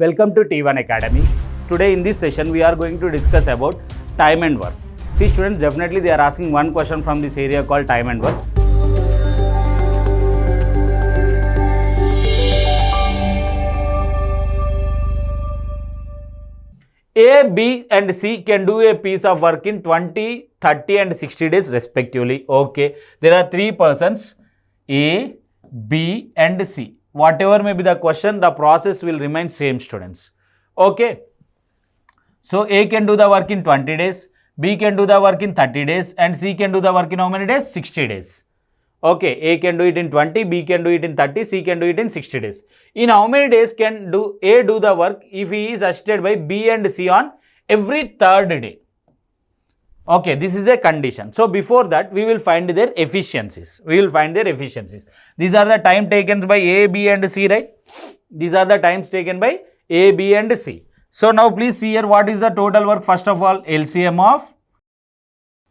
Welcome to T1 Academy. Today in this session we are going to discuss about time and work. See students, definitely they are asking one question from this area called time and work. A, B and C can do a piece of work in 20, 30 and 60 days respectively. Okay, there are three persons A, B and C. Whatever may be the question, the process will remain same students. Okay, so A can do the work in 20 days, B can do the work in 30 days and C can do the work in how many days? 60 days. Okay, A can do it in 20, B can do it in 30, C can do it in 60 days. In how many days can A do the work if he is assisted by B and C on every third day? Okay, this is a condition. So, before that, we will find their efficiencies. These are the time taken by A, B and C, right? These are the times taken by A, B and C. So, now please see here what is the total work. First of all, LCM of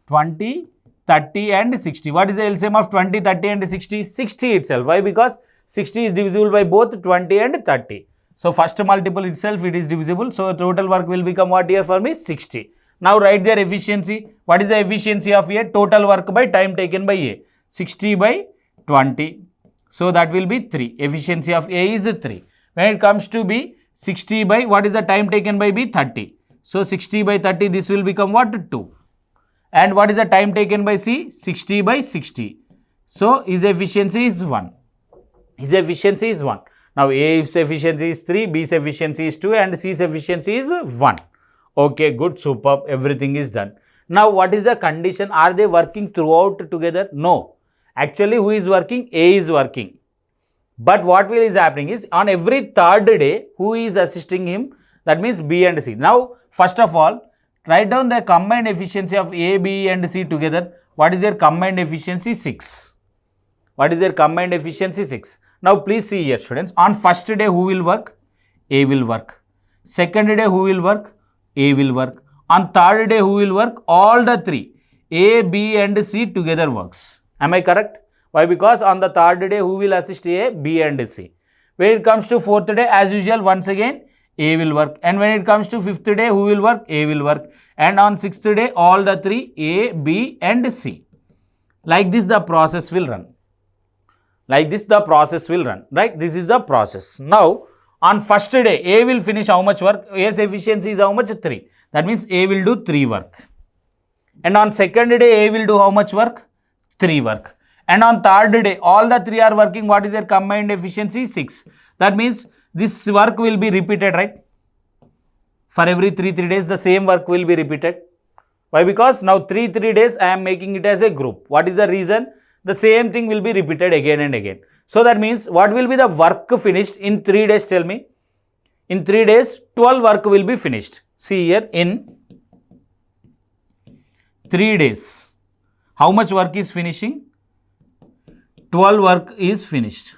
20, 30 and 60. What is the LCM of 20, 30 and 60? 60 itself. Why? Because 60 is divisible by both 20 and 30. So, first multiple itself it is divisible. So, total work will become what here for me? 60. Now, write their efficiency. What is the efficiency of A? Total work by time taken by A. 60 by 20. So, that will be 3. Efficiency of A is 3. When it comes to B, 60 by what is the time taken by B? 30. So, 60 by 30 this will become what? 2. And what is the time taken by C? 60 by 60. So, his efficiency is 1. Now, A's efficiency is 3, B's efficiency is 2 and C's efficiency is 1. Okay, good, superb, everything is done. Now, what is the condition? Are they working throughout together? No. Actually, who is working? A is working. But what is happening is, on every third day, who is assisting him? That means B and C. Now, first of all, write down the combined efficiency of A, B and C together. What is their combined efficiency? 6. What is their combined efficiency? 6. Now, please see here students. On first day, who will work? A will work. Second day, who will work? A will work. On third day, who will work? All the three. A, B and C together works. Am I correct? Why? Because on the third day, who will assist A, B and C? When it comes to fourth day, as usual, once again, A will work. And when it comes to fifth day, who will work? A will work. And on sixth day, all the three, A, B and C. Like this, the process will run. Right? This is the process. Now, on first day, A will finish how much work? A's efficiency is how much? 3. That means A will do 3 work. And on second day, A will do how much work? 3 work. And on third day, all the 3 are working. What is their combined efficiency? 6. That means this work will be repeated, right? For every 3 days, the same work will be repeated. Why? Because now 3 days, I am making it as a group. What is the reason? The same thing will be repeated again and again. So, that means what will be the work finished in 3 days? Tell me. In 3 days, 12 work will be finished. See here, in 3 days, how much work is finishing? 12 work is finished.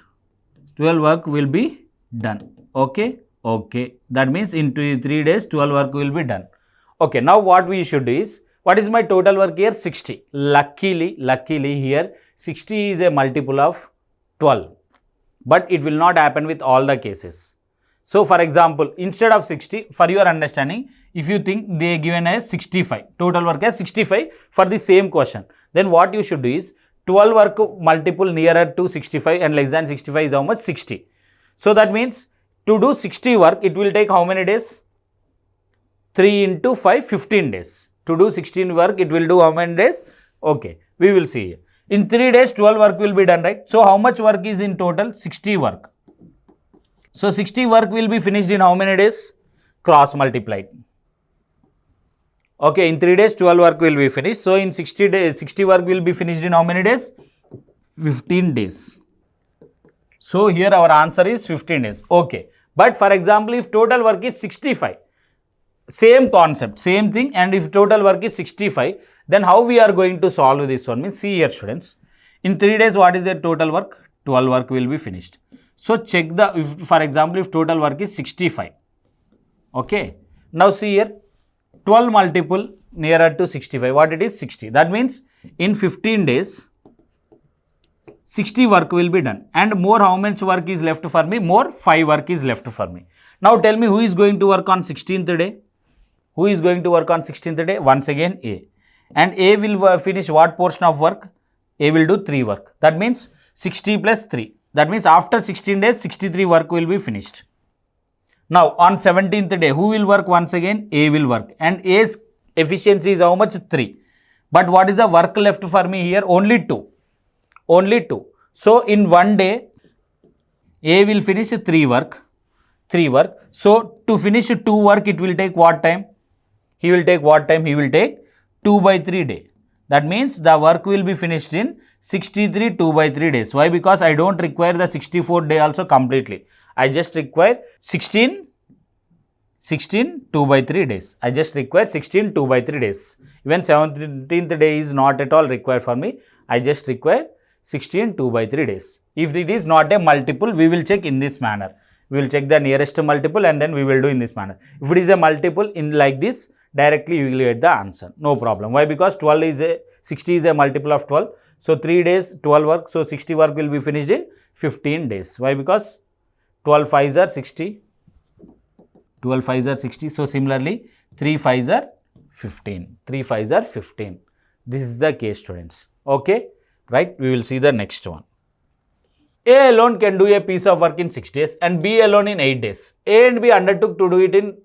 12 work will be done. Okay. That means in 3 days, 12 work will be done. Okay. Now, what we should do is, what is my total work here? 60. Luckily here, 60 is a multiple of 12, but it will not happen with all the cases. So, for example, instead of 60, for your understanding, if you think they given as 65, total work as 65 for the same question, then what you should do is 12 work multiple nearer to 65 and less than 65 is how much? 60. So, that means to do 60 work, it will take how many days? 3 into 5, 15 days. To do 16 work, it will do how many days? Okay, we will see here. In 3 days, 12 work will be done, right? So, how much work is in total? 60 work. So, 60 work will be finished in how many days? Cross multiplied. Okay, in 3 days, 12 work will be finished. So, in 60 days, 60 work will be finished in how many days? 15 days. So, here our answer is 15 days. Okay. But for example, if total work is 65, same concept, same thing, and if total work is 65, then how we are going to solve this one? Means, see here students, in 3 days, what is their total work? 12 work will be finished. So, check for example, if total work is 65. Okay. Now, see here, 12 multiple nearer to 65, what it is? 60. That means, in 15 days, 60 work will be done. And more how much work is left for me? More 5 work is left for me. Now tell me who is going to work on 16th day? Who is going to work on 16th day? Once again A. And A will finish what portion of work? A will do 3 work. That means 60 plus 3. That means after 16 days, 63 work will be finished. Now on 17th day, who will work once again? A will work. And A's efficiency is how much? 3. But what is the work left for me here? Only 2. Only 2. So in one day, A will finish 3 work. 3 work. So to finish 2 work, it will take what time? He will take what time? He will take 2 by 3 day. That means the work will be finished in 63 2 by 3 days. Why? Because I don't require the 64 day also completely. I just require 16 2 by 3 days. I just require 16 2 by 3 days. Even 17th day is not at all required for me. I just require 16 2 by 3 days. If it is not a multiple, we will check in this manner. We will check the nearest multiple and then we will do in this manner. If it is a multiple in like this, directly you will get the answer. No problem. Why? Because 60 is a multiple of 12. So 3 days, 12 work. So 60 work will be finished in 15 days. Why? Because 12 5s are 60. 12 5s are 60. So similarly, 3 5s are 15. 3 5s are 15. This is the case, students. Okay. Right. We will see the next one. A alone can do a piece of work in 6 days and B alone in 8 days. A and B undertook to do it in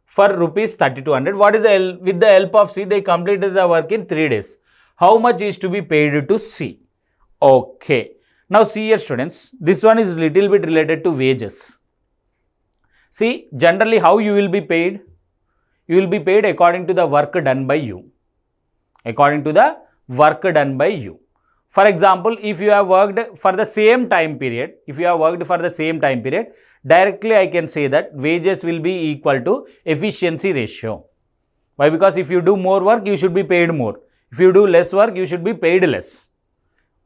for rupees 3200. What is with the help of C, they completed the work in 3 days. How much is to be paid to C? Okay. Now see here, students, this one is little bit related to wages. See, generally how you will be paid? You will be paid according to the work done by you. According to the work done by you. For example, if you have worked for the same time period, directly I can say that wages will be equal to efficiency ratio. Why? Because if you do more work, you should be paid more. If you do less work, you should be paid less.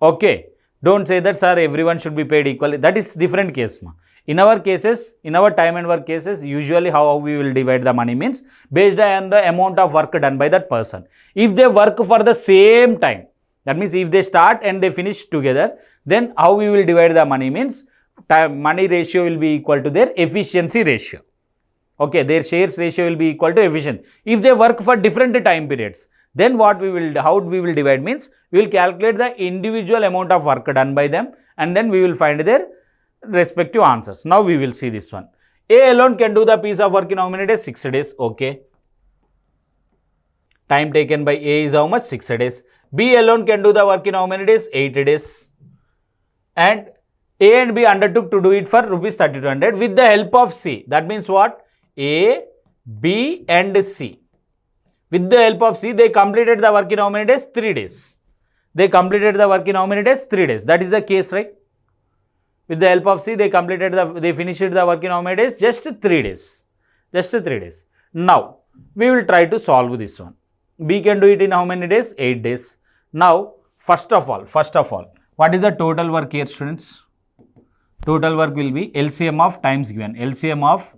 Okay. Don't say that, sir, everyone should be paid equally. That is different case. In our cases, in our time and work cases, usually how we will divide the money means based on the amount of work done by that person. If they work for the same time, that means if they start and they finish together, then how we will divide the money means money ratio will be equal to their efficiency ratio. Okay, their shares ratio will be equal to efficiency. If they work for different time periods, then how we will divide means we will calculate the individual amount of work done by them and then we will find their respective answers. Now we will see this one. A alone can do the piece of work in how many days? 6 days. Okay. Time taken by A is how much? 6 days. B alone can do the work in how many days? 8 days. And A and B undertook to do it for rupees 3200 with the help of C. That means what? A, B and C. With the help of C, they completed the work in how many days? 3 days. They completed the work in how many days? 3 days. That is the case, right? With the help of C, they finished the work in how many days? Just 3 days. Just 3 days. Now, we will try to solve this one. B can do it in how many days? 8 days. Now, first of all, what is the total work here, students? Total work will be LCM of times given. LCM of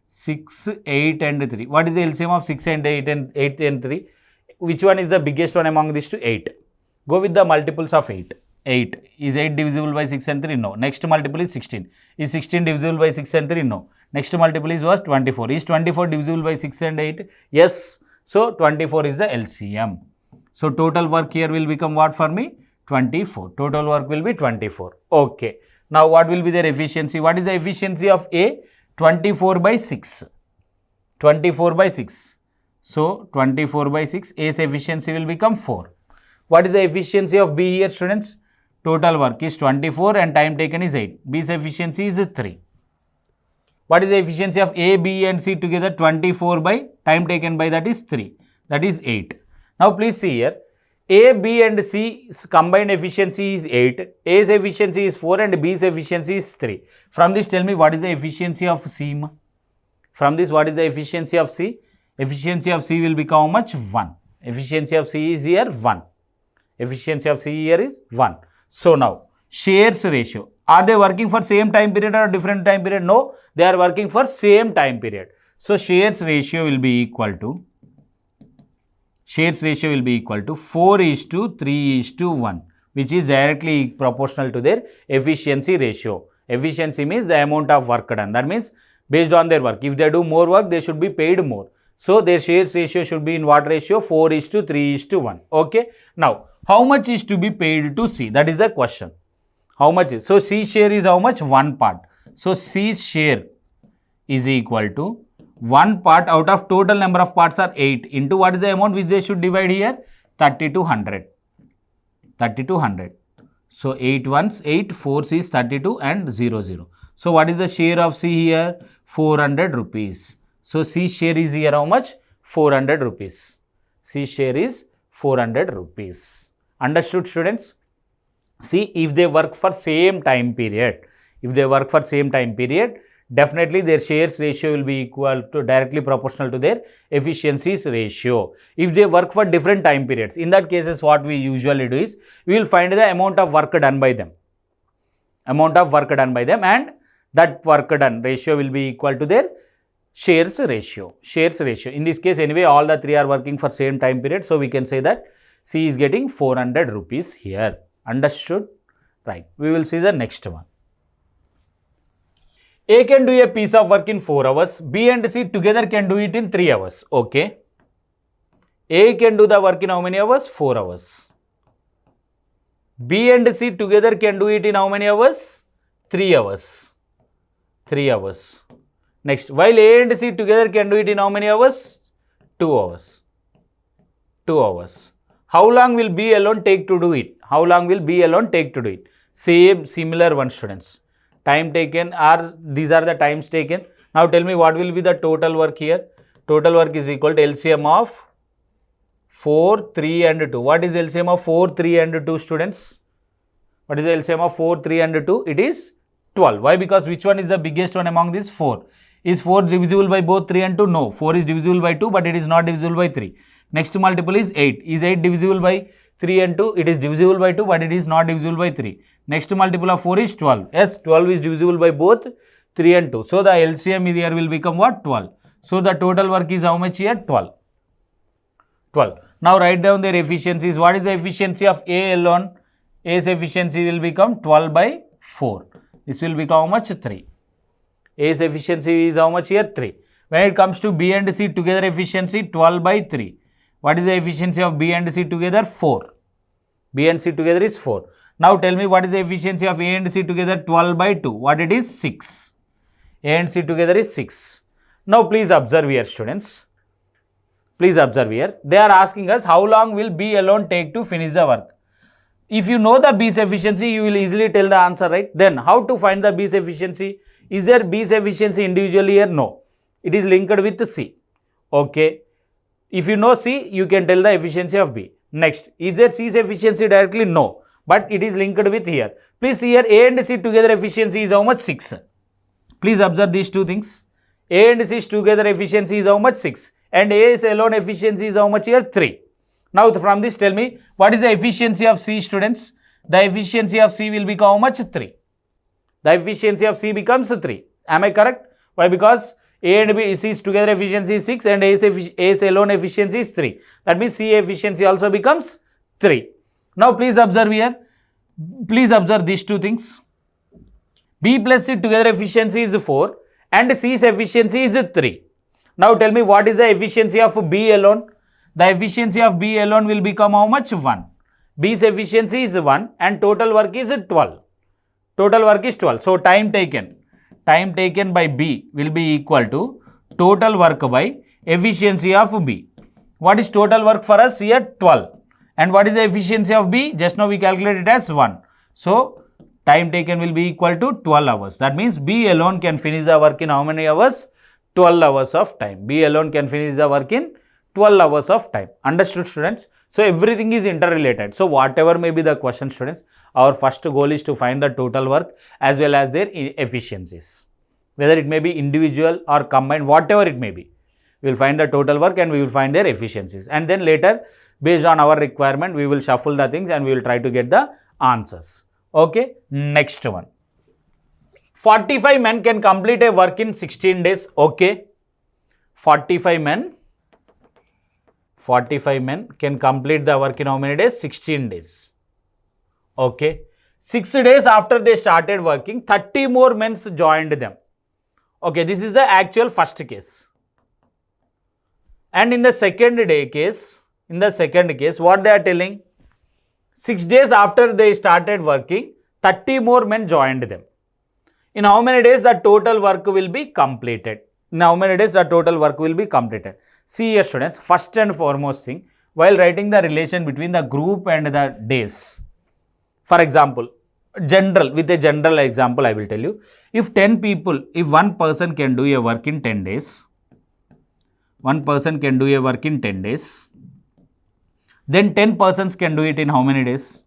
6, 8 and 3. What is the LCM of 6 and 8 and 3? Which one is the biggest one among these two? 8. Go with the multiples of 8. 8. Is 8 divisible by 6 and 3? No. Next multiple is 16. Is 16 divisible by 6 and 3? No. Next multiple is what? 24. Is 24 divisible by 6 and 8? Yes. So, 24 is the LCM. So, total work here will become what for me? 24. Total work will be 24. Okay. Now, what will be their efficiency? What is the efficiency of A? 24 by 6. 24 by 6. So, 24 by 6. A's efficiency will become 4. What is the efficiency of B here, students? Total work is 24 and time taken is 8. B's efficiency is 3. What is the efficiency of A, B and C together? 24 by time taken by that is 3. That is 8. Now, please see here. A, B and C's combined efficiency is 8. A's efficiency is 4 and B's efficiency is 3. From this, tell me what is the efficiency of C? From this, what is the efficiency of C? Efficiency of C will become how much? 1. Efficiency of C is here 1. Efficiency of C here is 1. So, now, shares ratio. Are they working for same time period or different time period? No, they are working for same time period. So, shares ratio will be equal to 4:3:1, which is directly proportional to their efficiency ratio. Efficiency means the amount of work done. That means based on their work. If they do more work, they should be paid more. So their shares ratio should be in what ratio? 4:3:1. Okay. Now, how much is to be paid to C? That is the question. How much is? So C share is how much? 1 part. So C's share is equal to 1 part out of total number of parts are 8 into what is the amount which they should divide here? 3200. 3200. So 8 ones 8, 4 is 32 and 0. So what is the share of C here? 400 rupees. So C share is here how much? 400 rupees. C share is 400 rupees. Understood, students? See, if they work for same time period, definitely their shares ratio will be equal to directly proportional to their efficiencies ratio. If they work for different time periods, in that cases what we usually do is, we will find the amount of work done by them. And that work done ratio will be equal to their shares ratio. In this case anyway, all the three are working for same time period. So we can say that C is getting 400 rupees here. Understood? Right. We will see the next one. A can do a piece of work in 4 hours. B and C together can do it in 3 hours. Okay. A can do the work in how many hours? 4 hours. B and C together can do it in how many hours? 3 hours. 3 hours. Next, while A and C together can do it in how many hours? 2 hours. 2 hours. How long will B alone take to do it? Similar one, students. Time taken are, these are the times taken. Now tell me what will be the total work here? Total work is equal to LCM of 4, 3 and 2. What is LCM of 4, 3 and 2, students? What is the LCM of 4, 3 and 2? It is 12. Why? Because which one is the biggest one among these 4? Is 4 divisible by both 3 and 2? No. 4 is divisible by 2, but it is not divisible by 3. Next multiple is 8. Is 8 divisible by 3 and 2? It is divisible by 2, but it is not divisible by 3. Next multiple of 4 is 12. Yes, 12 is divisible by both 3 and 2. So the LCM here will become what? 12. So the total work is how much here? 12. 12. Now write down their efficiencies. What is the efficiency of A alone? A's efficiency will become 12 by 4. This will become how much? 3. A's efficiency is how much here? 3. When it comes to B and C together efficiency, 12 by 3. What is the efficiency of B and C together? 4. B and C together is 4. Now tell me what is the efficiency of A and C together? 12 by 2. What it is? 6. A and C together is 6. Now please observe here, students. Please observe here. They are asking us how long will B alone take to finish the work. If you know the B's efficiency, you will easily tell the answer, right? Then how to find the B's efficiency? Is there B's efficiency individually here? No. It is linked with C. Okay. If you know C, you can tell the efficiency of B. Next, is there C's efficiency directly? No. But it is linked with here. Please here A and C together efficiency is how much? 6. Please observe these two things. A and C's together efficiency is how much? 6. And A's alone efficiency is how much here? 3. Now from this tell me what is the efficiency of C, students? The efficiency of C will become how much? 3. The efficiency of C becomes 3. Am I correct? Why? Because A and B, C's together efficiency is 6 and A's alone efficiency is 3. That means C efficiency also becomes 3. Now please observe here. Please observe these two things. B plus C together efficiency is 4 and C's efficiency is 3. Now tell me what is the efficiency of B alone? The efficiency of B alone will become how much? 1. B's efficiency is 1 and total work is 12. Total work is 12. So time taken by B will be equal to total work by efficiency of B. What is total work for us here? 12. And what is the efficiency of B? Just now we calculated it as 1. So time taken will be equal to 12 hours. That means B alone can finish the work in how many hours? 12 hours of time. B alone can finish the work in 12 hours of time. Understood, students? So everything is interrelated. So whatever may be the question, students, our first goal is to find the total work as well as their efficiencies. Whether it may be individual or combined, whatever it may be. We will find the total work and we will find their efficiencies. And then later, based on our requirement, we will shuffle the things and we will try to get the answers. Okay, next one. 45 men can complete a work in 16 days. Okay, 45 men can complete the work in how many days? 16 days. Okay, 6 days after they started working, 30 more men joined them. Okay, this is the actual first case. And in the second case, what they are telling? 6 days after they started working, 30 more men joined them. In how many days the total work will be completed? In how many days the total work will be completed? See here students, first and foremost thing, while writing the relation between the group and the days. For example, with a general example I will tell you. If 10 people, if one person can do a work in 10 days, then 10 persons can do it in how many days?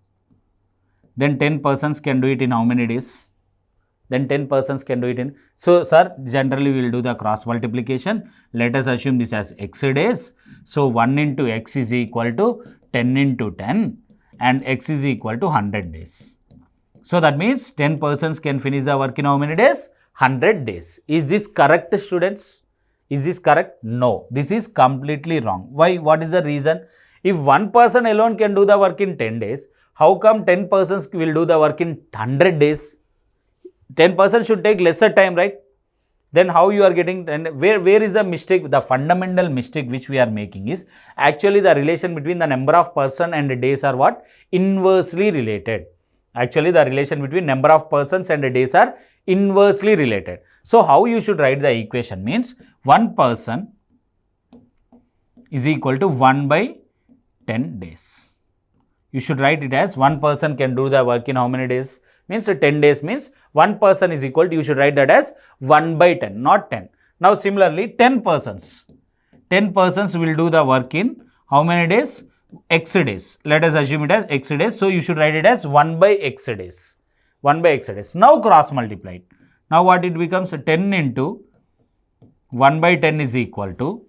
Then 10 persons can do it in how many days? So sir, generally we will do the cross multiplication. Let us assume this as x days. So 1 into x is equal to 10 into 10 and x is equal to 100 days. So that means 10 persons can finish the work in how many days? 100 days. Is this correct, students? Is this correct? No, this is completely wrong. Why? What is the reason? If one person alone can do the work in 10 days, how come 10 persons will do the work in 100 days? 10 persons should take lesser time, right? Then how you are getting, and where is the mistake? The fundamental mistake which we are making is actually the relation between the number of person and days are what? Inversely related. Actually the relation between number of persons and days are inversely related. So how you should write the equation means 1 person is equal to 1 by 10 days. You should write it as 1 person can do the work in how many days? Means 10 days means 1 person is equal to, you should write that as 1 by 10, not 10. Now similarly 10 persons will do the work in how many days? X days. Let us assume it as x days. So you should write it as 1 by x days. 1 by x days. Now cross multiply. Now what it becomes? 10 into 1 by 10 is equal to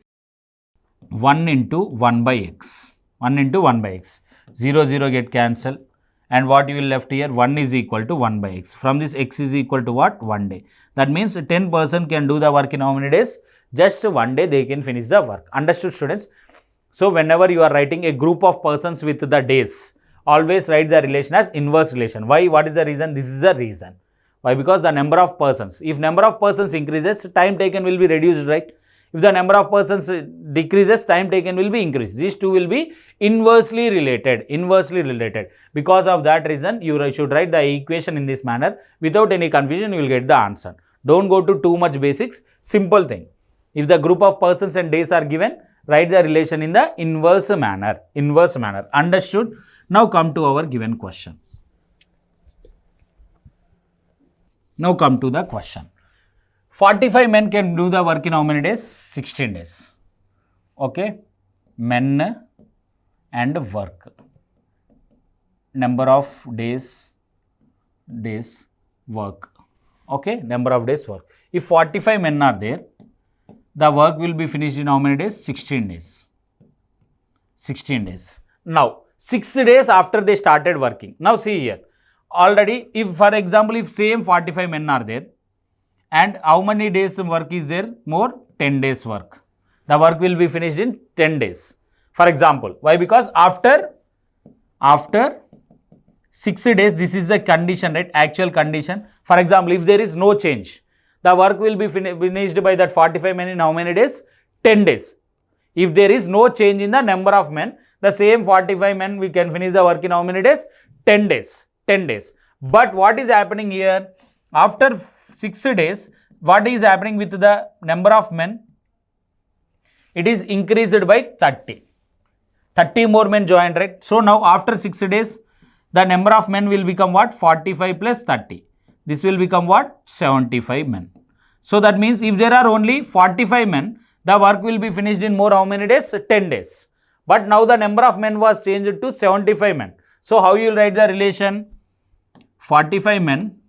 1 into 1 by x. 1 into 1 by x. 0, 0 get cancelled. And what you will left here? 1 is equal to 1 by x. From this x is equal to what? 1 day. That means 10 person can do the work in how many days? Just 1 day they can finish the work. Understood, students? So whenever you are writing a group of persons with the days, always write the relation as inverse relation. Why? What is the reason? This is the reason. Why? Because the number of persons. If number of persons increases, time taken will be reduced, right? If the number of persons decreases, time taken will be increased. These two will be inversely related. Because of that reason, you should write the equation in this manner. Without any confusion, you will get the answer. Don't go to too much basics. Simple thing. If the group of persons and days are given, write the relation in the inverse manner. Understood? Now come to our given question. Now come to the question. 45 men can do the work in how many days? 16 days. Okay. Men and work. Number of days work. Okay. Number of days work. If 45 men are there, the work will be finished in how many days? 16 days. 16 days. Now, 6 days after they started working. Now, see here. Already, if for example, if same 45 men are there, and how many days work is there? More 10 days work. The work will be finished in 10 days. For example, why? Because after 6 days, this is the condition, right? Actual condition. For example, if there is no change, the work will be finished by that 45 men in how many days? 10 days. If there is no change in the number of men, the same 45 men we can finish the work in how many days? 10 days. 10 days. But what is happening here? After 6 days, what is happening with the number of men? It is increased by 30. 30 more men joined, right? So now after 6 days, the number of men will become what? 45 plus 30. This will become what? 75 men. So that means if there are only 45 men, the work will be finished in more how many days? 10 days. But now the number of men was changed to 75 men. So how you will write the relation? 45 men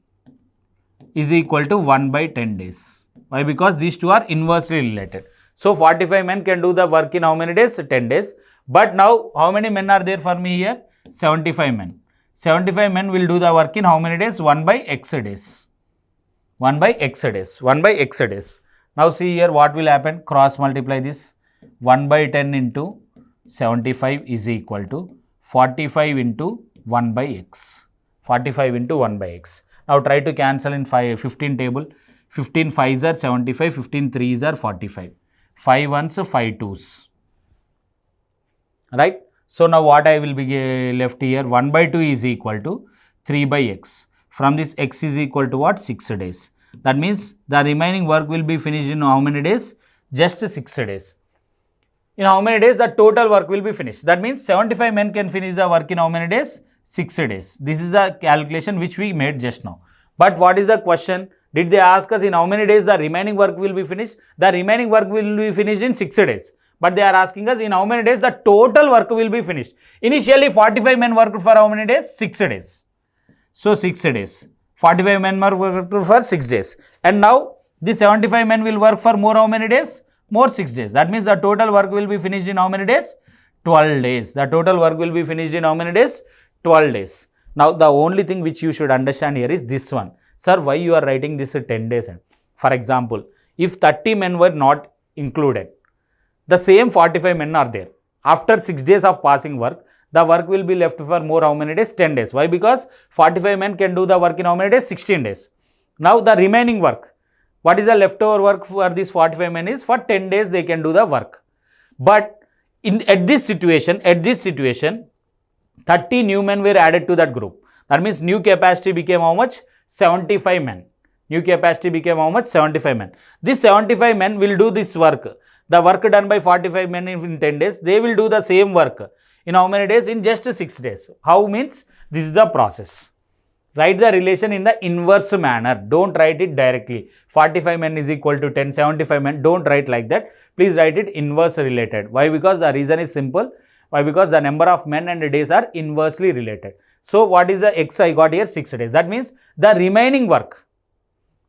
is equal to 1 by 10 days. Why? Because these two are inversely related. So 45 men can do the work in how many days? 10 days. But now how many men are there for me here? 75 men. 75 men will do the work in how many days? 1 by x days. 1 by x days. 1 by x days. Now see here what will happen? Cross multiply this. 1 by 10 into 75 is equal to 45 into 1 by x. 45 into 1 by x. Now try to cancel in 15 table. 15 5s are 75, 15 3s are 45. 5 1s, 5 2s. Right? So now what I will be left here, 1 by 2 is equal to 3 by x. From this x is equal to what? 6 days. That means the remaining work will be finished in how many days? Just 6 days. In how many days the total work will be finished? That means 75 men can finish the work in how many days? 6 days. This is the calculation which we made just now. But what is the question? Did they ask us in how many days the remaining work will be finished? The remaining work will be finished in 6 days. But they are asking us in how many days the total work will be finished. Initially 45 men worked for how many days? 6 days. So 6 days. 45 men worked for 6 days. And now the 75 men will work for more how many days? More 6 days. That means the total work will be finished in how many days? 12 days. The total work will be finished in how many days? 12 days. Now the only thing which you should understand here is this one. Sir, why you are writing this 10 days? For example, if 30 men were not included, the same 45 men are there. After 6 days of passing work, the work will be left for more how many days? 10 days. Why? Because 45 men can do the work in how many days? 16 days. Now the remaining work, what is the leftover work for this 45 men is for 10 days they can do the work. But at this situation, 30 new men were added to that group. That means new capacity became how much? 75 men. New capacity became how much? 75 men. This 75 men will do this work. The work done by 45 men in 10 days, they will do the same work. In how many days? In just 6 days. How means? This is the process. Write the relation in the inverse manner. Don't write it directly. 45 men is equal to 10, 75 men. Don't write like that. Please write it inverse related. Why? Because the reason is simple. Why? Because the number of men and days are inversely related. So what is the x I got here? 6 days. That means the remaining work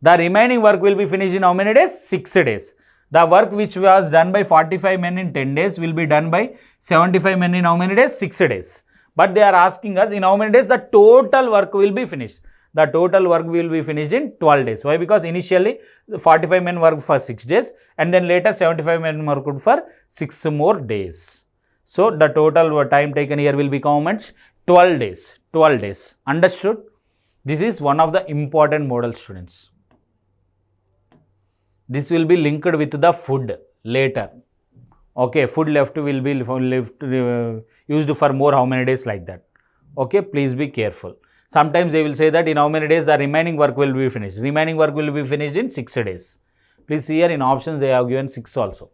will be finished in how many days? 6 days. The work which was done by 45 men in 10 days will be done by 75 men in how many days? 6 days. But they are asking us in how many days the total work will be finished. The total work will be finished in 12 days. Why? Because initially 45 men worked for 6 days and then later 75 men worked for 6 more days. So the total time taken here will become how much? 12 days. 12 days. Understood? This is one of the important model, students. This will be linked with the food later. Okay, food left will be used for more how many days like that. Okay, please be careful. Sometimes they will say that in how many days the remaining work will be finished. Remaining work will be finished in 6 days. Please see here in options they have given 6 also.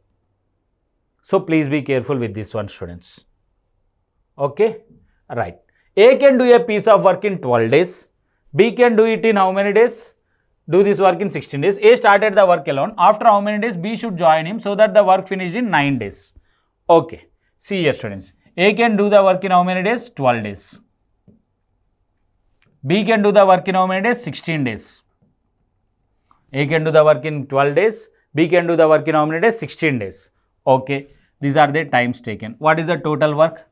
So please be careful with this one, students. Okay, right. A can do a piece of work in 12 days. B can do it in how many days? Do this work in 16 days. A started the work alone. After how many days? B should join him so that the work finished in 9 days. Okay. See here, students. A can do the work in how many days? 12 days. B can do the work in how many days? 16 days. A can do the work in 12 days. B can do the work in how many days? 16 days. Okay. These are the times taken. What is the total work?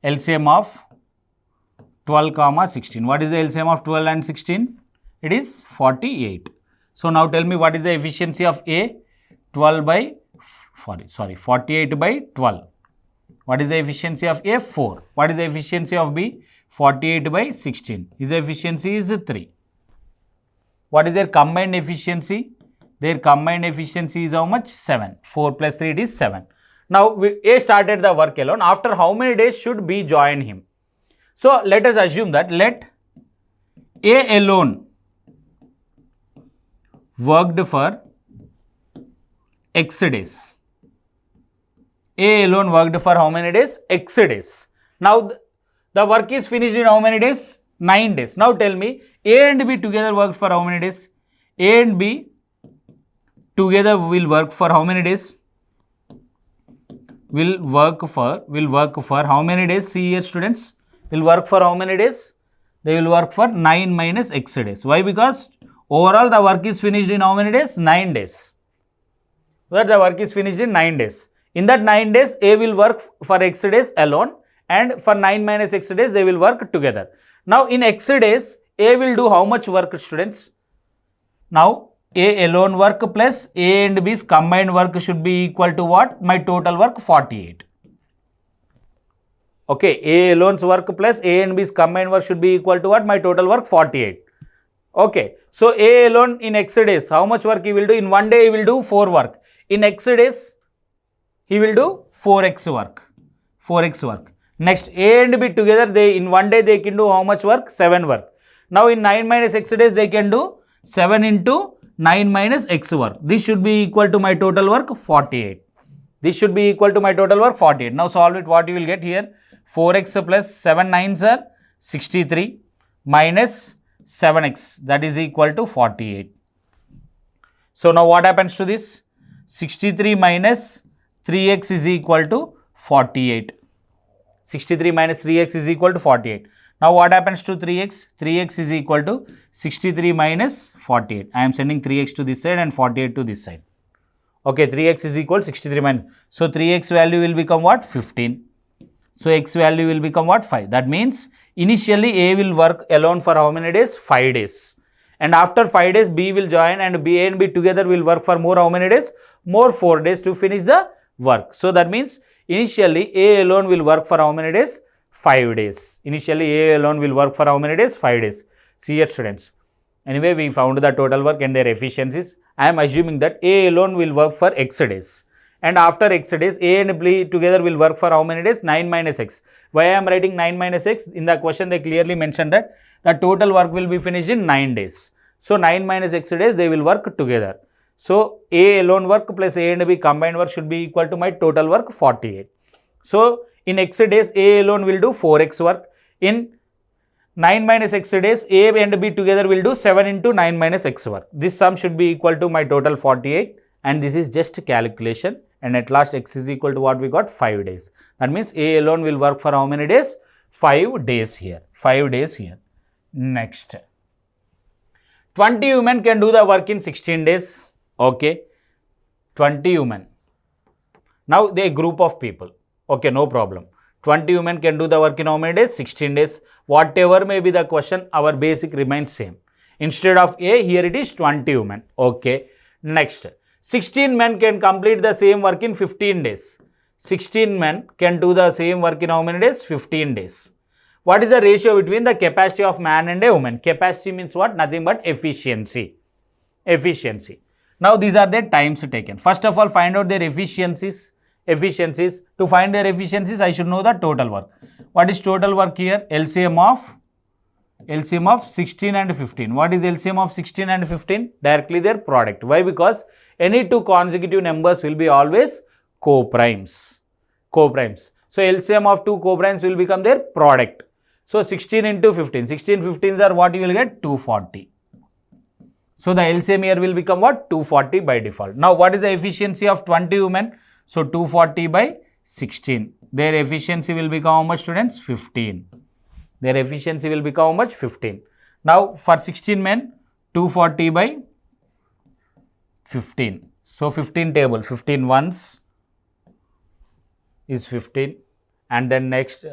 LCM of 12, 16. What is the LCM of 12 and 16? It is 48. So now tell me what is the efficiency of A? 48 by 12. What is the efficiency of A? 4. What is the efficiency of B? 48 by 16. His efficiency is 3. What is their combined efficiency? Their combined efficiency is how much? 7. 4 plus 3 it is 7. Now A started the work alone. After how many days should B join him? So let us assume that let A alone worked for X days. A alone worked for how many days? X days. Now the work is finished in how many days? 9 days. Now tell me A and B together worked for how many days? A and B together will work for how many days? Will work for how many days? See here, students. Will work for how many days? They will work for 9 minus X days. Why? Because overall the work is finished in how many days? 9 days. So that the work is finished in 9 days. In that 9 days, A will work for X days alone and for 9 minus X days they will work together. Now in X days, A will do how much work, students? Now A alone work plus A and B's combined work should be equal to what? My total work 48. Okay, A alone's work plus A and B's combined work should be equal to what? My total work 48. Okay, so A alone in X days, how much work he will do? In one day he will do 4 work. In X days, he will do 4x work. 4x work. Next, A and B together, they in one day they can do how much work? 7 work. Now in 9 minus x days, they can do 7 into 9 minus x work. This should be equal to my total work 48. This should be equal to my total work 48. Now solve it. What you will get here? 4x plus 7 9s are 63 minus 7x, that is equal to 48. So now what happens to this? 63 minus 3x is equal to 48. 63 minus 3x is equal to 48. Now what happens to 3x? 3x is equal to 63 minus 48. I am sending 3x to this side and 48 to this side. Okay, 3x is equal to 63 minus. So 3x value will become what? 15. So x value will become what? 5. That means initially A will work alone for how many days? 5 days. And after 5 days B will join, and B and B together will work for more how many days? More 4 days to finish the work. So that means initially A alone will work for how many days? 5 days. Initially A alone will work for how many days? 5 days. See here students. Anyway, we found the total work and their efficiencies. I am assuming that A alone will work for x days. And after x days, A and B together will work for how many days? 9 minus x. Why I am writing 9 minus x? In the question they clearly mentioned that the total work will be finished in 9 days. So 9 minus x days they will work together. So A alone work plus A and B combined work should be equal to my total work 48. So in x days A alone will do 4x work. In 9 minus x days A and B together will do 7 into 9 minus x work. This sum should be equal to my total 48, and this is just calculation, and at last x is equal to what we got? 5 days. That means A alone will work for how many days? 5 days here. 5 days here. Next. 20 women can do the work in 16 days. Okay. 20 women. Now they group of people. Okay, no problem. 20 women can do the work in how many days? 16 days. Whatever may be the question, our basic remains same. Instead of A, here it is 20 women. Okay. Next. 16 men can complete the same work in 15 days. 16 men can do the same work in how many days? 15 days. What is the ratio between the capacity of man and a woman? Capacity means what? Nothing but efficiency. Efficiency. Now these are their times taken. First of all, find out their efficiencies. To find their efficiencies, I should know the total work. What is total work here? LCM of 16 and 15. What is LCM of 16 and 15? Directly their product. Why? Because any two consecutive numbers will be always co-primes. So LCM of two co-primes will become their product. So 16 into 15. 16 15s are what you will get? 240. So the LCM here will become what? 240 by default. Now what is the efficiency of 20 women? So 240 by 16. Their efficiency will become how much, students? 15. Their efficiency will become how much? 15. Now for 16 men, 240 by 15. So 15 table, 15 ones is 15, and then next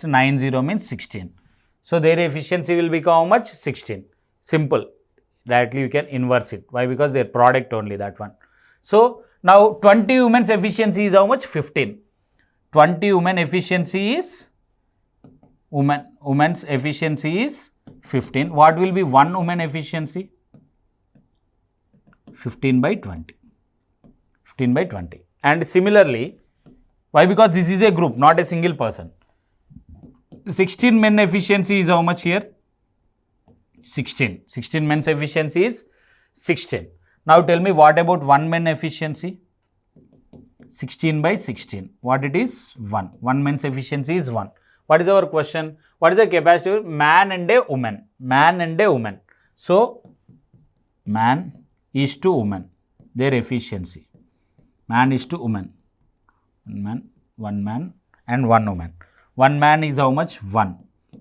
90 means 16. So their efficiency will become how much? 16. Simple. Directly you can inverse it. Why? Because their product only, that one. So now 20 women's efficiency is how much? 15. 20 women efficiency is women's efficiency is 15. What will be one woman efficiency? 15 by 20. 15 by 20. And similarly, why? Because this is a group, not a single person. 16 men efficiency is how much here? 16. 16 men's efficiency is 16. Now tell me, what about one man efficiency? 16 by 16. What it is? 1. One man's efficiency is 1. What is our question? What is the capacity of man and a woman? Man and a woman. So man is to woman. Their efficiency. Man is to woman. One man and one woman. One man is how much? 1.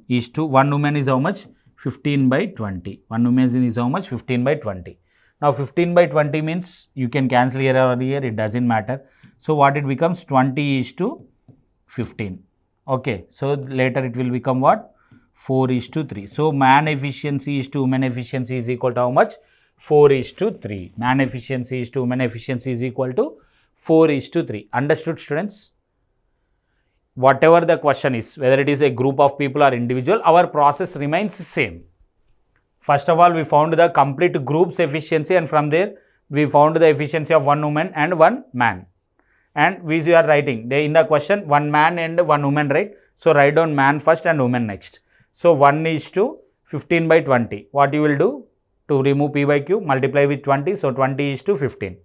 Is to one woman is how much? 15 by 20. One woman is how much? 15 by 20. Now 15 by 20 means you can cancel here or here, it doesn't matter. So what it becomes? 20 is to 15. Okay. So later it will become what? 4 is to 3. So man efficiency is to woman efficiency is equal to how much? 4 is to 3. Man efficiency is to woman efficiency is equal to 4 is to 3. Understood, students? Whatever the question is, whether it is a group of people or individual, our process remains same. First of all, we found the complete group's efficiency, and from there we found the efficiency of one woman and one man. And we are writing in the question one man and one woman, right? So write down man first and woman next. So 1 is to 15 by 20. What you will do to remove P by Q? Multiply with 20. So 20 is to 15.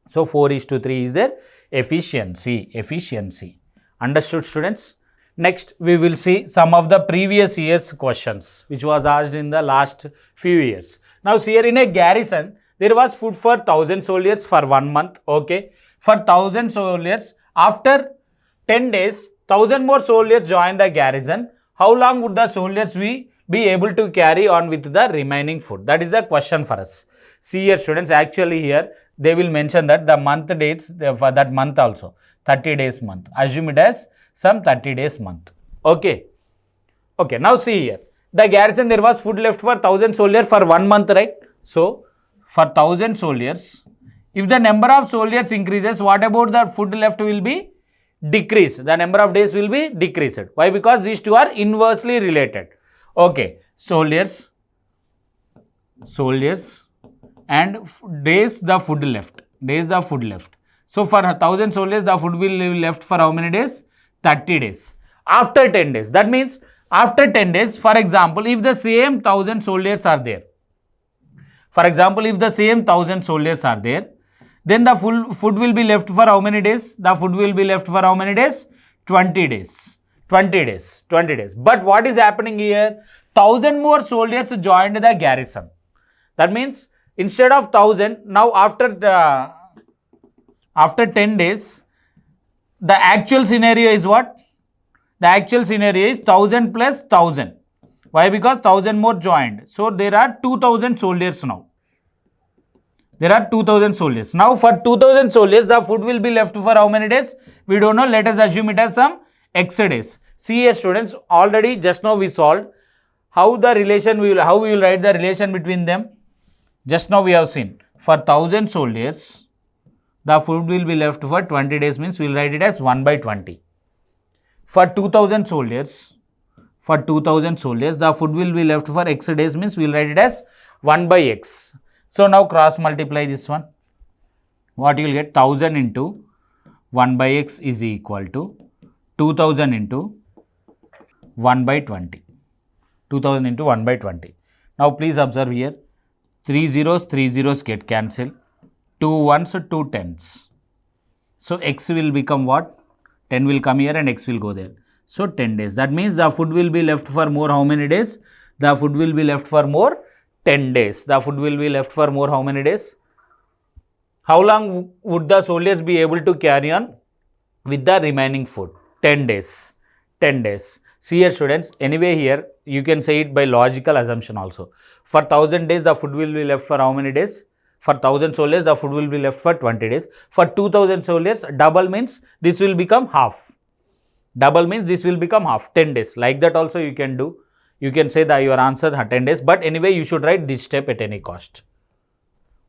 So 4 is to 3 is their efficiency. Understood, students? Next, we will see some of the previous year's questions which was asked in the last few years. Now, here in a garrison, there was food for 1000 soldiers for 1 month. Okay. For 1000 soldiers, after 10 days, 1000 more soldiers joined the garrison. How long would the soldiers be able to carry on with the remaining food? That is the question for us. See here, students, actually here they will mention that the month dates for that month also, 30 days month. Assume it as some 30 days month. Okay. Okay. Now see here, the garrison, there was food left for 1000 soldiers for 1 month, right? So for 1000 soldiers, if the number of soldiers increases, what about the food left will be decreased? The number of days will be decreased. Why? Because these two are inversely related. Okay. Soldiers and days the food left. So for 1000 soldiers, the food will be left for how many days? 30 days. After 10 days, that means after 10 days, for example, if the same 1000 soldiers are there, then the full food will be left for how many days? The food will be left for how many days? 20 days. 20 days. But what is happening here? 1000 more soldiers joined the garrison. That means instead of 1000, now after 10 days, the actual scenario is what? The actual scenario is 1000 plus 1000. Why? Because 1000 more joined. So there are 2000 soldiers now. Now for 2000 soldiers, the food will be left for how many days? We don't know. Let us assume it as some X days. See here, students, already just now we solved how we will write the relation between them. Just now we have seen for 1000 soldiers, the food will be left for 20 days, means we will write it as 1 by 20. For 2000 soldiers, the food will be left for X days, means we will write it as 1 by X. So now cross multiply this one. What you will get? 1000 into 1 by X is equal to 2000 into 1 by 20. 2000 into 1 by 20. Now please observe here. 3 zeros get cancelled. 2 ones, 2 tens. So X will become what? 10 will come here and X will go there. So 10 days. That means the food will be left for more how many days? The food will be left for more 10 days. The food will be left for more how many days? How long would the soldiers be able to carry on with the remaining food? 10 days. 10 days. See here, students, anyway here you can say it by logical assumption also. For 1000 days, the food will be left for how many days? For 1000 soldiers, the food will be left for 20 days. For 2000 soldiers, double means this will become half. 10 days. Like that also you can do. You can say that your answer 10 days. But anyway, you should write this step at any cost.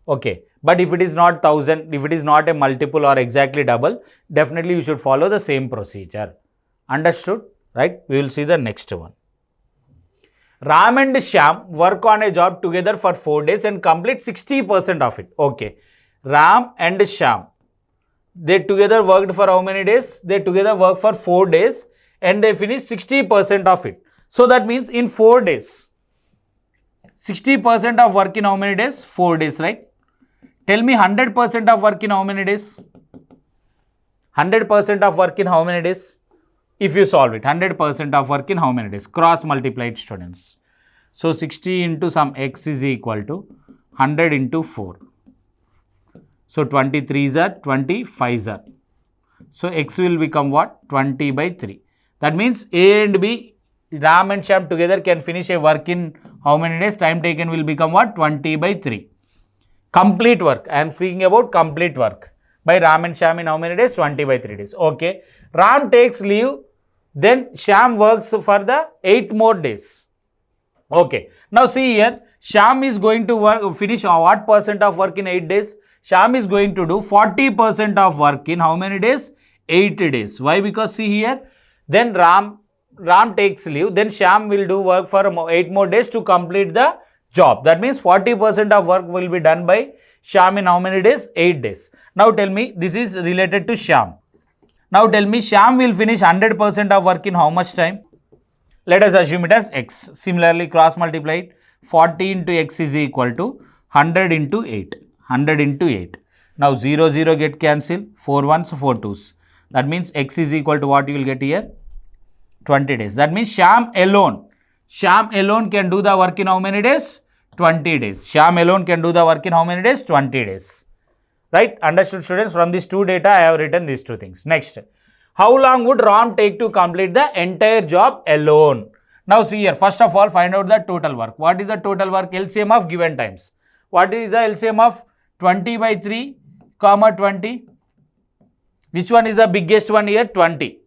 Okay. But if it is not 1000, if it is not a multiple or exactly double, definitely you should follow the same procedure. Understood? Right? We will see the next one. Ram and Shyam work on a job together for 4 days and complete 60% of it. Okay. Ram and Shyam, they together worked for how many days? They together worked for 4 days and they finished 60% of it. So that means in 4 days, 60% of work in how many days? 4 days, right? Tell me 100% of work in how many days? 100% of work in how many days? If you solve it, 100% of work in how many days? Cross multiplied, students. So 60 into some X is equal to 100 into 4. So 23s are 25s are. So X will become what? 20 by 3. That means A and B, Ram and Shyam together can finish a work in how many days? Time taken will become what? 20 by 3. Complete work. I am speaking about complete work by Ram and Shyam in how many days? 20 by 3 days. Okay. Ram takes leave. Then Shyam works for the 8 more days. Okay. Now see here, Shyam is going to finish what percent of work in 8 days? Shyam is going to do 40% of work in how many days? 8 days. Why? Because see here, then Ram takes leave. Then Shyam will do work for 8 more days to complete the job. That means 40% of work will be done by Shyam in how many days? 8 days. Now tell me, this is related to Shyam. Now tell me, Shyam will finish 100% of work in how much time? Let us assume it as x. Similarly, cross multiply it. 40 into x is equal to 100 into 8. 100 into 8. Now 0, 0 get cancelled. 4 ones, 4 twos. That means x is equal to what you will get here? 20 days. That means Shyam alone can do the work in how many days? 20 days. Shyam alone can do the work in how many days? 20 days. Right? Understood, students? From these two data, I have written these two things. Next, how long would Ram take to complete the entire job alone? Now see here, first of all, find out the total work. What is the total work? LCM of given times. What is the LCM of 20 by 3, comma 20? Which one is the biggest one here? 20.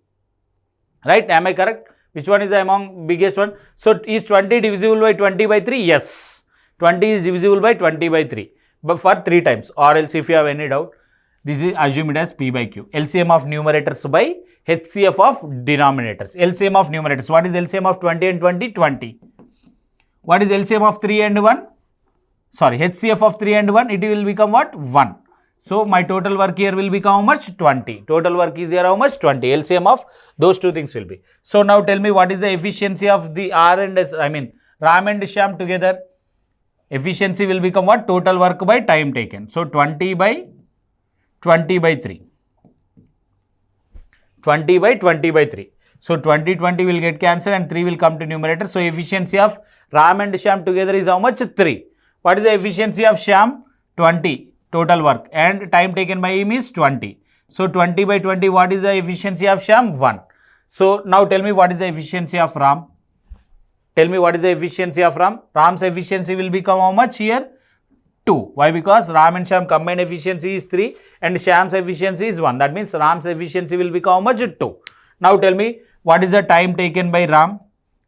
Right? Am I correct? Which one is the among biggest one? So is 20 divisible by 20 by 3? Yes. 20 is divisible by 20 by 3. But for 3 times, or else if you have any doubt, this is assume it as P by Q. LCM of numerators by HCF of denominators. LCM of numerators. What is LCM of 20 and 20? 20. What is LCM of 3 and 1? Sorry, HCF of 3 and 1, it will become what? 1. So my total work here will become how much? 20. Total work is here how much? 20. LCM of those two things will be. So now tell me, what is the efficiency of the R and S, Ram and Shyam together? Efficiency will become what? Total work by time taken. So 20 by 20 by 3. 20 by 20 by 3. So 20 will get cancelled and 3 will come to numerator. So efficiency of Ram and Shyam together is how much? 3. What is the efficiency of Shyam? 20 total work, and time taken by him is 20. So 20 by 20, what is the efficiency of Shyam? 1. So now tell me, what is the efficiency of Ram? Tell me, what is the efficiency of Ram? Ram's efficiency will become how much here? 2. Why? Because Ram and Shyam combined efficiency is 3 and Shyam's efficiency is 1. That means Ram's efficiency will become how much? 2. Now tell me, what is the time taken by Ram?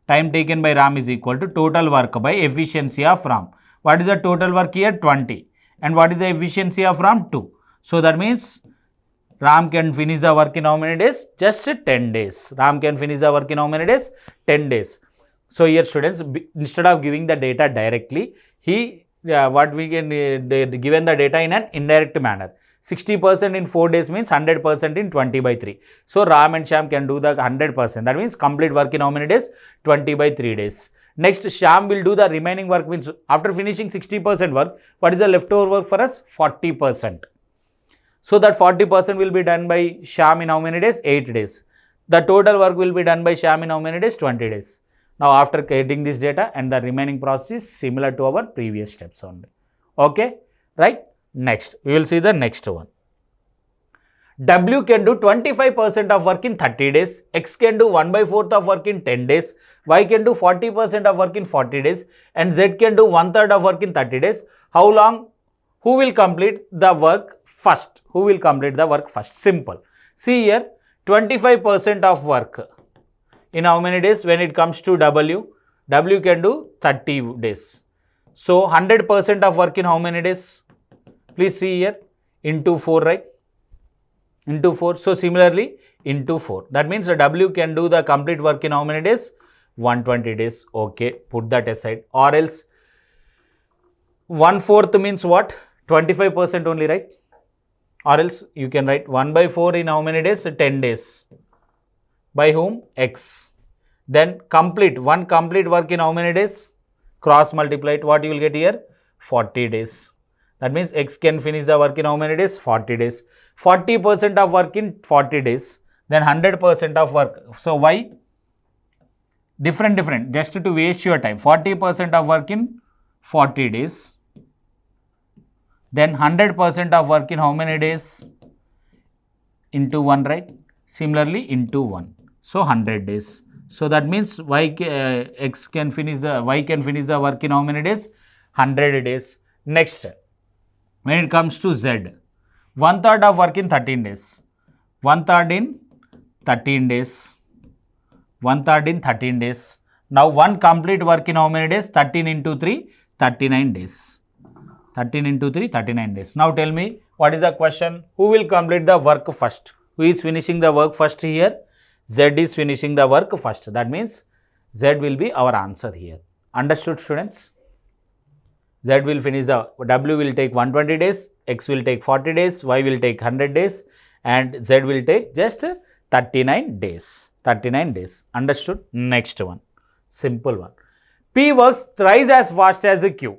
Time taken by Ram is equal to total work by efficiency of Ram. What is the total work here? 20. And what is the efficiency of Ram? 2. So that means Ram can finish the work in how many days? Just 10 days. Ram can finish the work in how many days? 10 days. So here students, instead of giving the data directly, what we can given the data in an indirect manner. 60% in 4 days means 100% in 20 by 3. So Ram and Shyam can do the 100%. That means complete work in how many days? 20 by 3 days. Next, Shyam will do the remaining work, means after finishing 60% work, what is the leftover work for us? 40%. So that 40% will be done by Shyam in how many days? 8 days. The total work will be done by Shyam in how many days? 20 days. Now after getting this data, and the remaining process is similar to our previous steps only. Okay, right? Next, we will see the next one. W can do 25% of work in 30 days, X can do 1/4 of work in 10 days, Y can do 40% of work in 40 days, and Z can do 1/3 of work in 30 days. How long? Who will complete the work first? Who will complete the work first? Simple. See here, 25% of work in how many days? When it comes to W can do 30 days. So 100% of work in how many days? Please see here, into 4, right? Into 4. So similarly, into 4. That means the W can do the complete work in how many days? 120 days. Okay, put that aside. Or else 1/4 means what? 25% only, right? Or else you can write 1/4 in how many days? 10 days. By whom? X. Then complete work in how many days? Cross multiply it. What you will get here? 40 days. That means X can finish the work in how many days? 40 days. 40% of work in 40 days. Then 100% of work. So Y? Different. Just to waste your time. 40% of work in 40 days. Then 100% of work in how many days? Into 1, right? Similarly, into 1. So 100 days. So that means Y can finish the work in how many days? 100 days. Next, when it comes to Z, 1/3 of work in 13 days. 1/3 in 13 days. 1/3 in 13 days. Now 1 complete work in how many days? 13 into 3, 39 days. 13 into 3, 39 days. Now tell me, what is the question? Who will complete the work first? Who is finishing the work first here? Z is finishing the work first. That means Z will be our answer here. Understood, students? Z will finish the, W will take 120 days, X will take 40 days, Y will take 100 days and Z will take just 39 days. 39 days. Understood? Next one. Simple one. P works thrice as fast as a Q.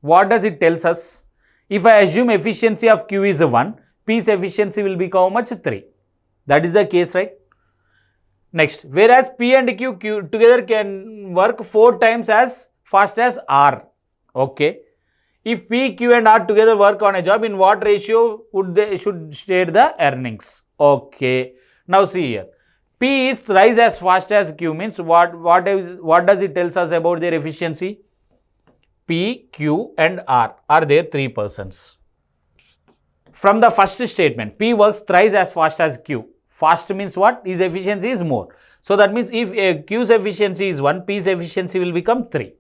What does it tells us? If I assume efficiency of Q is 1, P's efficiency will become how much? 3. That is the case, right? Next, whereas P and Q together can work 4 times as fast as R. Okay. If P, Q and R together work on a job, in what ratio would they should share the earnings? Okay. Now see here. P is thrice as fast as Q means what does it tells us about their efficiency? P, Q and R are their 3 persons. From the first statement, P works thrice as fast as Q. Fast means what? His efficiency is more. So that means if Q's efficiency is 1, P's efficiency will become 3.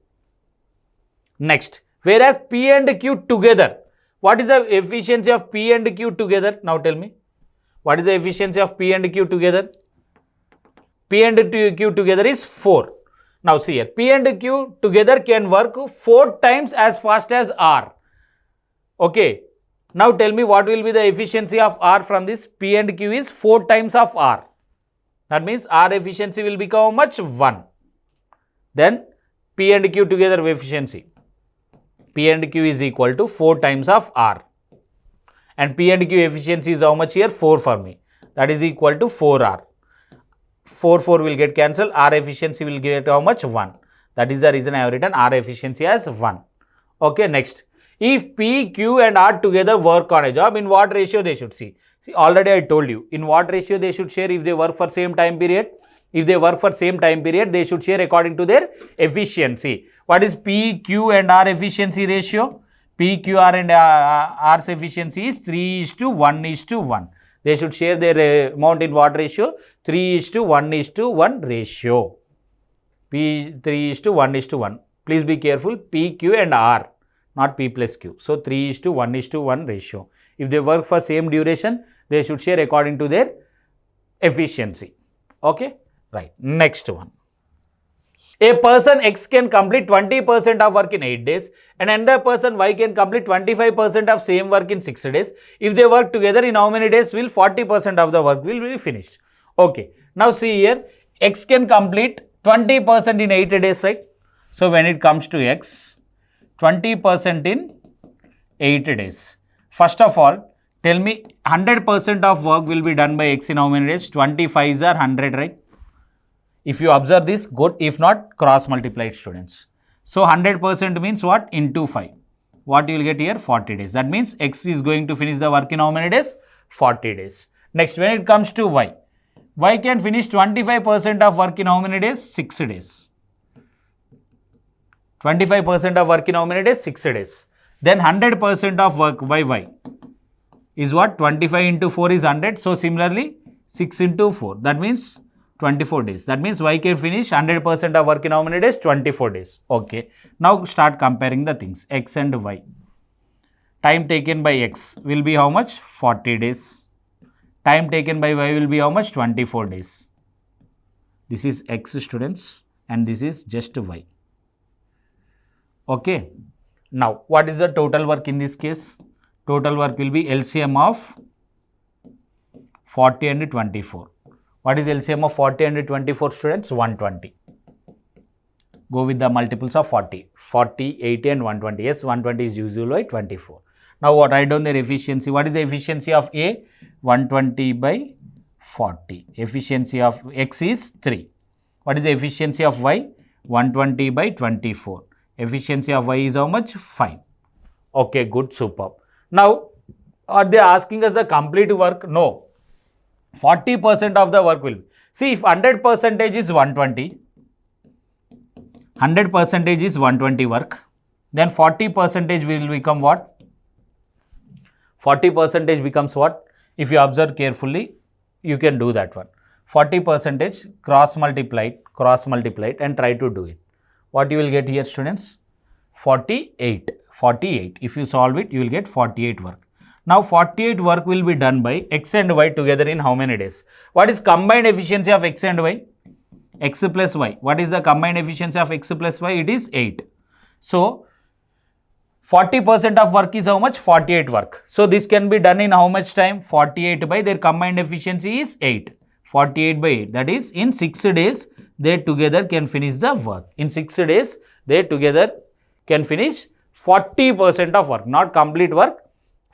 Next, whereas P and Q together, what is the efficiency of P and Q together? Now tell me, what is the efficiency of P and Q together? P and Q together is 4. Now see here, P and Q together can work 4 times as fast as R. Okay. Now tell me what will be the efficiency of R from this? P and Q is 4 times of R. That means R efficiency will become how much? 1. Then P and Q together efficiency. P and Q is equal to 4 times of R. And P and Q efficiency is how much here? 4 for me. That is equal to 4R. 4 will get cancelled. R efficiency will get how much? 1. That is the reason I have written R efficiency as 1. Okay, next. If P, Q and R together work on a job, in what ratio they should see? See, already I told you, in what ratio they should share if they work for same time period? If they work for same time period, they should share according to their efficiency. What is P, Q and R efficiency ratio? P, Q, R and R's efficiency is 3:1:1. They should share their amount in what ratio? 3:1:1 ratio. P 3:1:1. Please be careful. P, Q and R. Not P plus Q. So 3:1:1 ratio. If they work for same duration, they should share according to their efficiency. Okay? Right. Next one. A person X can complete 20% of work in 8 days and another person Y can complete 25% of same work in 6 days. If they work together, in how many days will 40% of the work will be finished? Okay. Now see here, X can complete 20% in 8 days, right? So when it comes to X, 20% in 8 days. First of all, tell me 100% of work will be done by X in how many days? 25s are 100, right? If you observe this, good. If not, cross multiply it, students. So 100% means what? Into 5. What you will get here? 40 days. That means X is going to finish the work in how many days? 40 days. Next, when it comes to Y, Y can finish 25% of work in how many days? 6 days. 25% of work in how many days? 6 days. Then 100% of work by Y is what? 25 into 4 is 100. So similarly, 6 into 4. That means 24 days. That means Y can finish 100% of work in how many days? 24 days. Okay. Now start comparing the things. X and Y. Time taken by X will be how much? 40 days. Time taken by Y will be how much? 24 days. This is X, students, and this is just Y. Okay. Now, what is the total work in this case? Total work will be LCM of 40 and 24. What is LCM of 40 and 24, students? 120. Go with the multiples of 40. 40, 80 and 120. Yes, 120 is divisible by 24. Now, what write down their efficiency? What is the efficiency of A? 120 by 40. Efficiency of X is 3. What is the efficiency of Y? 120 by 24. Efficiency of Y is how much? 5. Okay, good, superb. Now, are they asking us the complete work? No. 40% of the work will be. See, if 100% is 120, 100% is 120 work, then 40% will become what? 40% becomes what? If you observe carefully, you can do that one. 40% cross multiply it and try to do it. What you will get here, students? 48. 48. If you solve it, you will get 48 work. Now, 48 work will be done by X and Y together in how many days? What is combined efficiency of X and Y? X plus Y. What is the combined efficiency of X plus Y? It is 8. So, 40% of work is how much? 48 work. So this can be done in how much time? 48 by their combined efficiency is 8. 48 by 8. That is in 6 days they together can finish the work. In 6 days they together can finish 40% of work. Not complete work.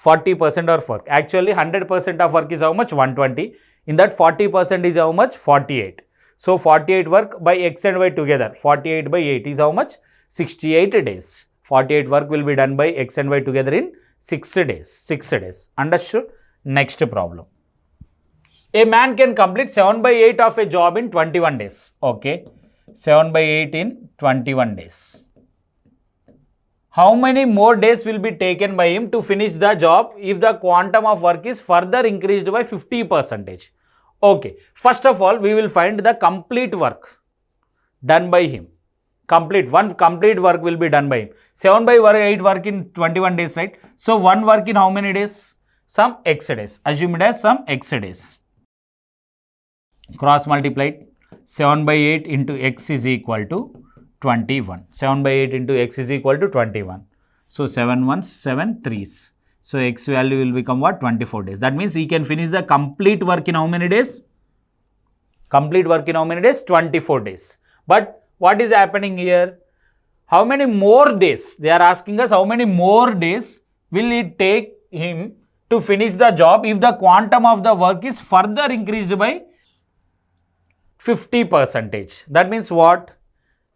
40% of work. Actually 100% of work is how much? 120. In that 40% is how much? 48. So 48 work by X and Y together. 48 by 8 is how much? 68 days. 48 work will be done by X and Y together in 6 days. 6 days. Understood? Next problem. A man can complete 7 by 8 of a job in 21 days. Okay. 7 by 8 in 21 days. How many more days will be taken by him to finish the job if the quantum of work is further increased by 50%? Okay. First of all, we will find the complete work done by him. Complete work will be done by him. 7 by 8 work in 21 days, right? So, one work in how many days? Some X days. Assume it as some X days. Cross multiplied. 7 by 8 into X is equal to 21. 7 by 8 into X is equal to 21. So, 7 ones, 7 threes. So, X value will become what? 24 days. That means he can finish the complete work in how many days? Complete work in how many days? 24 days. But what is happening here? How many more days? They are asking us how many more days will it take him to finish the job if the quantum of the work is further increased by 50%. That means what?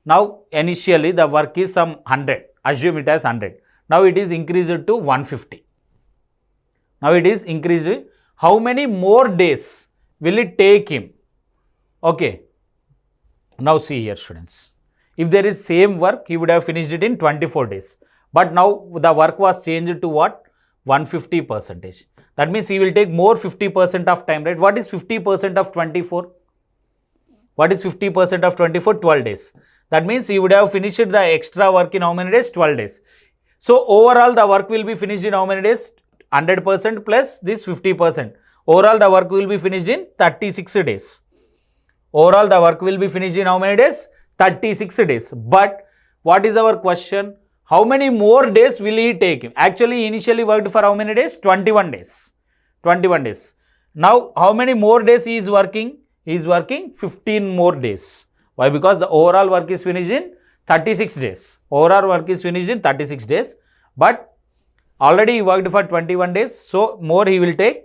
Now initially the work is some 100. Assume it as 100. Now it is increased to 150. Now it is increased. How many more days will it take him? Okay. Now see here, students. If there is same work, he would have finished it in 24 days. But now the work was changed to what? 150%. That means he will take more 50% of time, right? What is 50% of 24? What is 50% of 24? 12 days. That means he would have finished the extra work in how many days? 12 days. So overall the work will be finished in how many days? 100% plus this 50%. Overall the work will be finished in 36 days. Overall the work will be finished in how many days? 36 days. But what is our question? How many more days will he take him? Actually, he initially worked for how many days? 21 days. 21 days. Now, how many more days he is working? He is working 15 more days. Why? Because the overall work is finished in 36 days. Overall work is finished in 36 days. But already he worked for 21 days. So, more he will take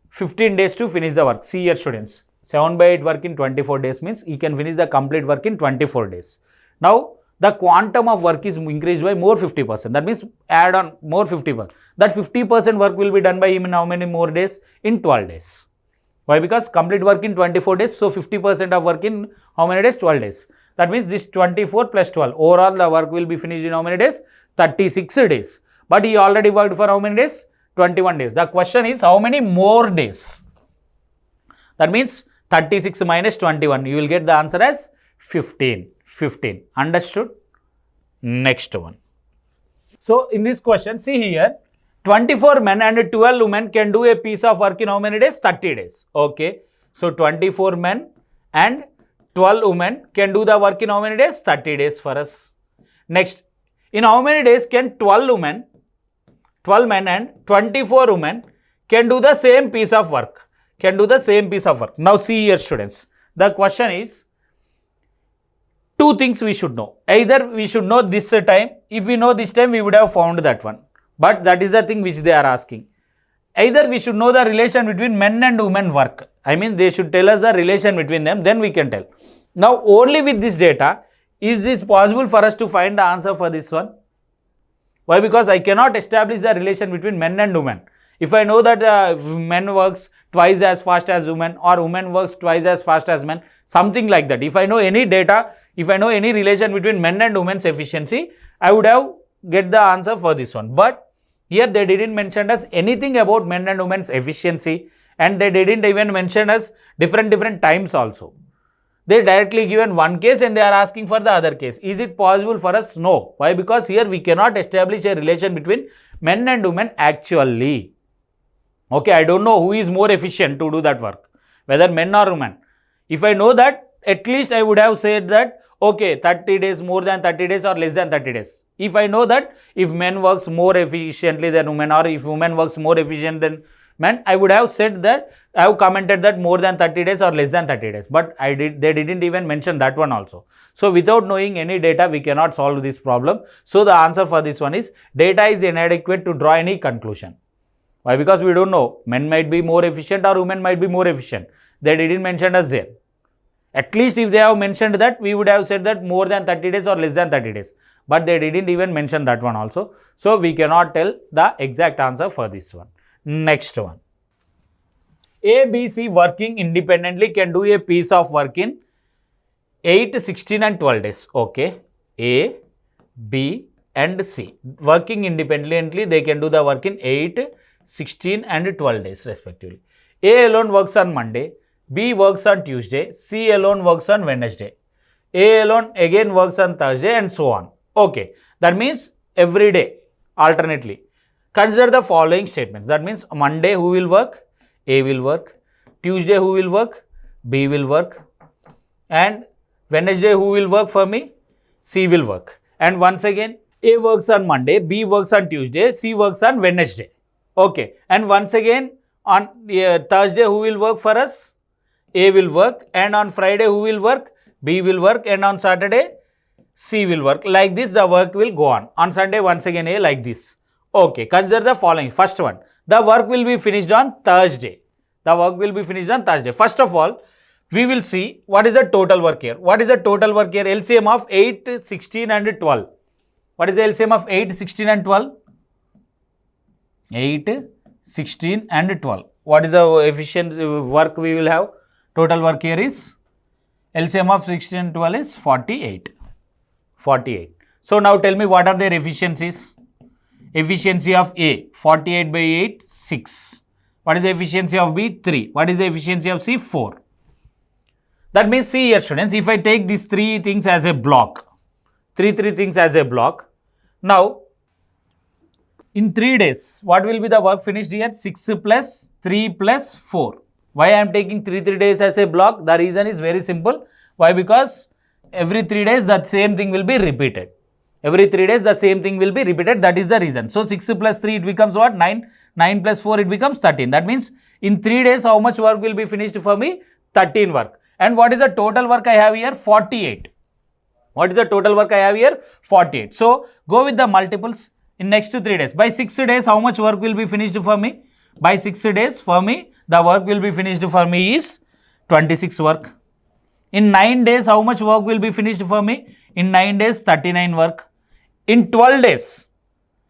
15 days to finish the work. See here, students. 7 by 8 work in 24 days means he can finish the complete work in 24 days. Now, the quantum of work is increased by more 50%. That means add on more 50%. That 50% work will be done by him in how many more days? In 12 days. Why? Because complete work in 24 days. So, 50% of work in how many days? 12 days. That means this 24 plus 12. Overall, the work will be finished in how many days? 36 days. But he already worked for how many days? 21 days. The question is how many more days? That means 36 minus 21. You will get the answer as 15. 15. Understood? Next one. So, in this question, see here, 24 men and 12 women can do a piece of work in how many days? 30 days. Okay. So, 24 men and 12 women can do the work in how many days? 30 days for us. Next, in how many days can 12 men and 24 women can do the same piece of work? Can do the same piece of work. Now see here, students. The question is, two things we should know. Either we should know this time. If we know this time, we would have found that one. But that is the thing which they are asking. Either we should know the relation between men and women work. I mean, they should tell us the relation between them. Then we can tell. Now, only with this data, is this possible for us to find the answer for this one? Why? Because I cannot establish the relation between men and women. If I know that men works twice as fast as women or women works twice as fast as men, something like that. If I know any data, if I know any relation between men and women's efficiency, I would have get the answer for this one. But here they didn't mention us anything about men and women's efficiency, and they didn't even mention us different times also. They directly given one case and they are asking for the other case. Is it possible for us? No. Why? Because here we cannot establish a relation between men and women actually. Okay, I don't know who is more efficient to do that work, whether men or women. If I know that, at least I would have said that, okay, 30 days, more than 30 days or less than 30 days. If I know that if men works more efficiently than women, or if women works more efficient than men, I would have said that, I have commented that more than 30 days or less than 30 days. But they didn't even mention that one also. So without knowing any data, we cannot solve this problem. So the answer for this one is data is inadequate to draw any conclusion. Why? Because we don't know. Men might be more efficient or women might be more efficient. They didn't mention us there. At least if they have mentioned that, we would have said that more than 30 days or less than 30 days. But they didn't even mention that one also. So we cannot tell the exact answer for this one. Next one. A, B, C working independently can do a piece of work in 8, 16 and 12 days. Okay. A, B and C. Working independently, they can do the work in 8, 16 and 12 days respectively. A alone works on Monday, B works on Tuesday, C alone works on Wednesday, A alone again works on Thursday, and so on. Okay, that means every day alternately. Consider the following statements. That means Monday who will work? A will work. Tuesday who will work? B will work. And Wednesday who will work for me? C will work. And once again, A works on Monday, B works on Tuesday, C works on Wednesday. Okay, and once again on Thursday who will work for us? A will work, and on Friday who will work? B will work, and on Saturday C will work. Like this the work will go on. On Sunday once again A, like this. Okay, consider the following. First one, the work will be finished on Thursday. The work will be finished on Thursday. First of all, we will see what is the total work here. What is the total work here? LCM of 8, 16 and 12. What is the LCM of 8, 16 and 12? 8, 16 and 12. What is the efficiency work we will have? Total work here is LCM of 16 and 12 is 48. 48. So now tell me what are their efficiencies? Efficiency of A, 48 by 8, 6. What is the efficiency of B? 3. What is the efficiency of C? 4. That means, see here students, if I take these three things as a block, three things as a block, now in 3 days, what will be the work finished here? 6 plus 3 plus 4. Why I am taking 3 days as a block? The reason is very simple. Why? Because every 3 days that same thing will be repeated. Every 3 days the same thing will be repeated. That is the reason. So 6 plus 3 it becomes what? 9. 9 plus 4 it becomes 13. That means in 3 days how much work will be finished for me? 13 work. And what is the total work I have here? 48. What is the total work I have here? 48. So go with the multiples in next 3 days. By 6 days how much work will be finished for me? By 6 days for me the work will be finished for me is 26 work. In 9 days how much work will be finished for me? In 9 days 39 work. In 12 days,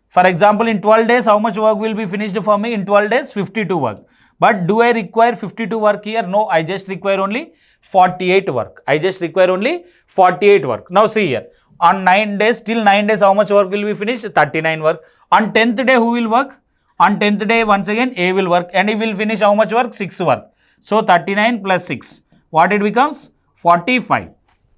for example, in 12 days how much work will be finished for me? In 12 days 52 work. But do I require 52 work here? No, I just require only 48 work. I just require only 48 work. Now see here, on 9 days, till 9 days how much work will be finished? 39 work. On 10th day who will work? On 10th day once again A will work, and he will finish how much work? 6 work. So 39 plus 6, what it becomes? 45.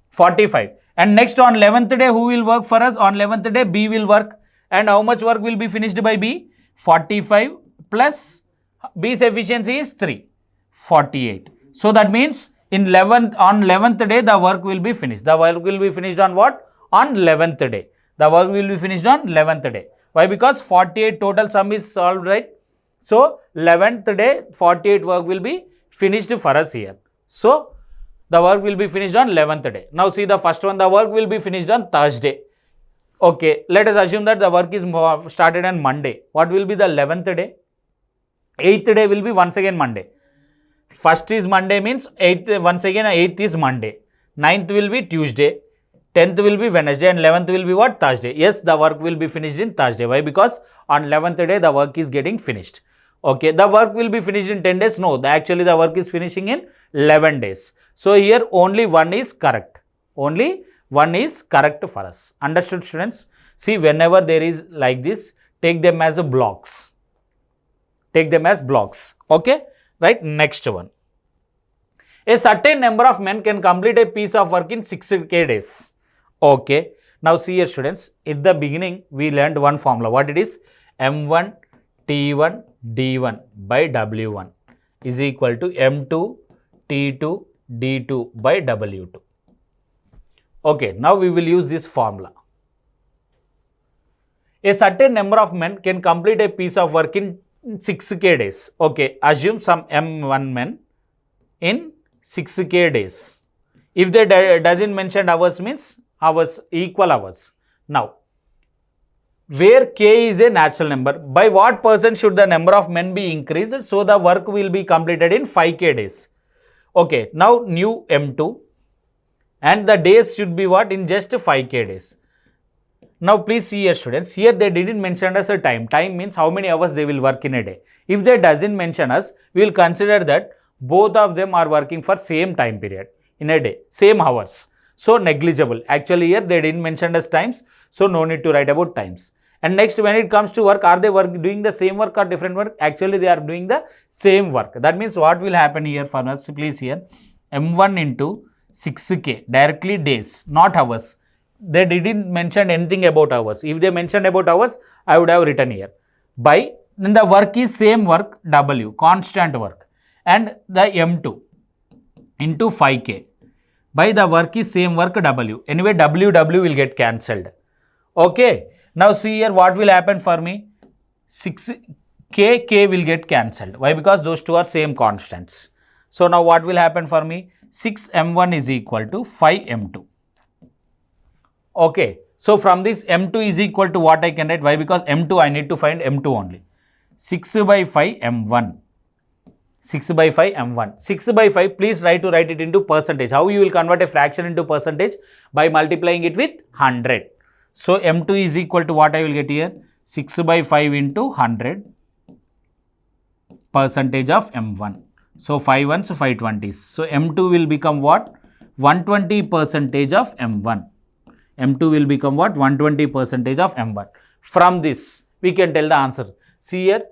45. And next on 11th day who will work for us? On 11th day B will work, and how much work will be finished by B? 45 plus B's efficiency is 3. 48. So that means on 11th day the work will be finished. The work will be finished on what? On 11th day. The work will be finished on 11th day. Why? Because 48 total sum is solved, right? So 11th day 48 work will be finished for us here. So the work will be finished on 11th day. Now see the first one, the work will be finished on Thursday. Okay, let us assume that the work is started on Monday. What will be the 11th day? 8th day will be once again Monday. First is Monday means 8th, once again 8th is Monday. 9th will be Tuesday. 10th will be Wednesday, and 11th will be what? Thursday. Yes, the work will be finished in Thursday. Why? Because on 11th day the work is getting finished. Okay, the work will be finished in 10 days. No, actually the work is finishing in 11 days. So here only one is correct. Only one is correct for us. Understood, students? See, whenever there is like this, take them as a blocks. Take them as blocks. Okay, right? Next one. A certain number of men can complete a piece of work in 6K days. Okay. Now see here, students. At the beginning, we learned one formula. What it is? M1 T1 D1 by W1 is equal to M2 T2 D2 by W2. Okay. Now we will use this formula. A certain number of men can complete a piece of work in 6k days. Okay, assume some M1 men in 6k days. If they doesn't mention hours means hours, equal hours. Now, where k is a natural number, by what percent should the number of men be increased so the work will be completed in 5k days? Okay, now new M2 and the days should be what? In just 5k days. Now please see here students, here they didn't mention us a time. Time means how many hours they will work in a day. If they doesn't mention us, we will consider that both of them are working for same time period in a day, same hours. So negligible. Actually here they didn't mention us times, so no need to write about times. And next, when it comes to work, are they doing the same work or different work? Actually they are doing the same work. That means what will happen here for us, please here, M1 into 6k, directly days, not hours. They didn't mention anything about hours. If they mentioned about hours, I would have written here. By, then the work is same work, W, constant work. And the M2 into 5k. By the work is same work, W. Anyway, W will get cancelled. Okay. Now see here what will happen for me. 6k will get cancelled. Why? Because those two are same constants. So now what will happen for me? 6m1 is equal to 5m2. Okay. So from this m2 is equal to what I can write? Why? Because m2 I need to find m2 only. 6 by 5 m1. 6 by 5 m1. 6 by 5, please try to write it into percentage. How you will convert a fraction into percentage? By multiplying it with 100. So m2 is equal to what I will get here? 6 by 5 into 100 percentage of m1. So 5 ones, 5 20s. So m2 will become what? 120 percentage of m1. M2 will become what? 120 percentage of m1. From this, we can tell the answer. See here,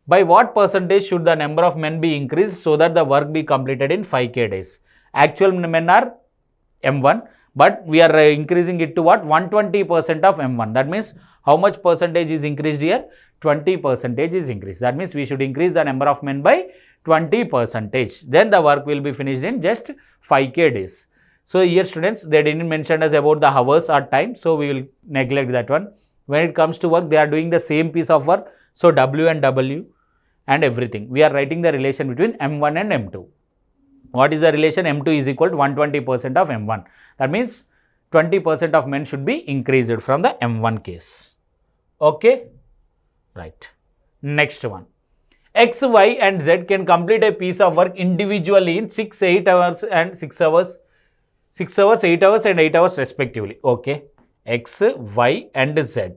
by what percentage should the number of men be increased so that the work be completed in 5k days? Actual men are m1, but we are increasing it to what? 120% of m1. That means how much percentage is increased here? 20% is increased. That means we should increase the number of men by 20%. Then the work will be finished in just 5k days. So here students, they didn't mention us about the hours or time, so we will neglect that one. When it comes to work, they are doing the same piece of work. So W and W and everything. We are writing the relation between M1 and M2. What is the relation? M2 is equal to 120% of M1. That means 20% of men should be increased from the M1 case. Okay? Right. Next one. X, Y and Z can complete a piece of work individually in 6, 8 hours and 6 hours. 6 hours, 8 hours and 8 hours respectively. Okay. X, Y and Z.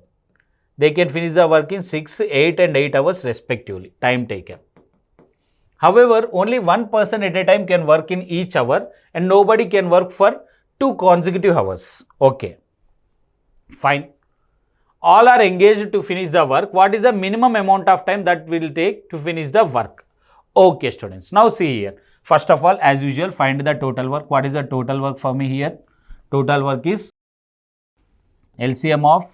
They can finish the work in 6, 8 and 8 hours respectively. Time taken. However, only one person at a time can work in each hour and nobody can work for 2 consecutive hours. Okay. Fine. All are engaged to finish the work. What is the minimum amount of time that will take to finish the work? Okay, students. Now see here. First of all, as usual, find the total work. What is the total work for me here? Total work is LCM of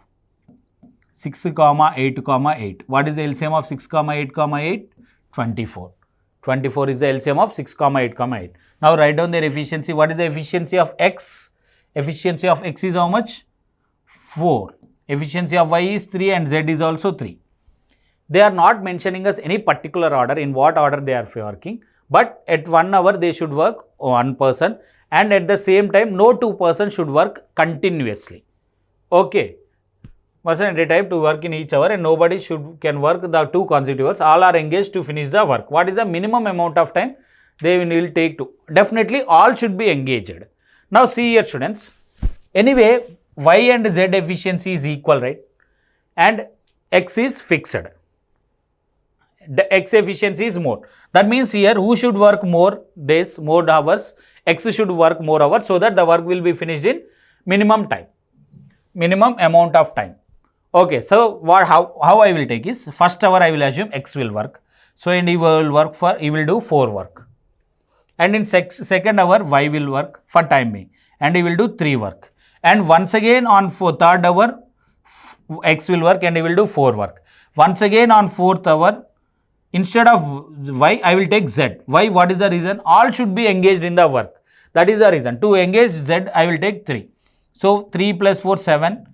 6, 8, 8. What is the LCM of 6, 8, 8? 24. 24 is the LCM of 6, 8, 8. Now write down their efficiency. What is the efficiency of X? Efficiency of X is how much? 4. Efficiency of Y is 3 and Z is also 3. They are not mentioning us any particular order, in what order they are working. But at 1 hour they should work 1 person and at the same time no 2 persons should work continuously. Okay. Person at a time to work in each hour and nobody can work the 2 consecutive hours. All are engaged to finish the work. What is the minimum amount of time they will take to? Definitely all should be engaged. Now see here students. Anyway, Y and Z efficiency is equal, right? And X is fixed. The X efficiency is more. That means here who should work more days, more hours? X should work more hours so that the work will be finished in minimum time, minimum amount of time. Okay, so how I will take is, first hour I will assume X will work. So and he will do 4 work. And in second hour Y will work for time being and he will do 3 work. And once again on third hour X will work and he will do 4 work. Once again on 4th hour, instead of Y, I will take Z. Why? What is the reason? All should be engaged in the work. That is the reason. To engage Z, I will take 3. So 3 plus 4, 7.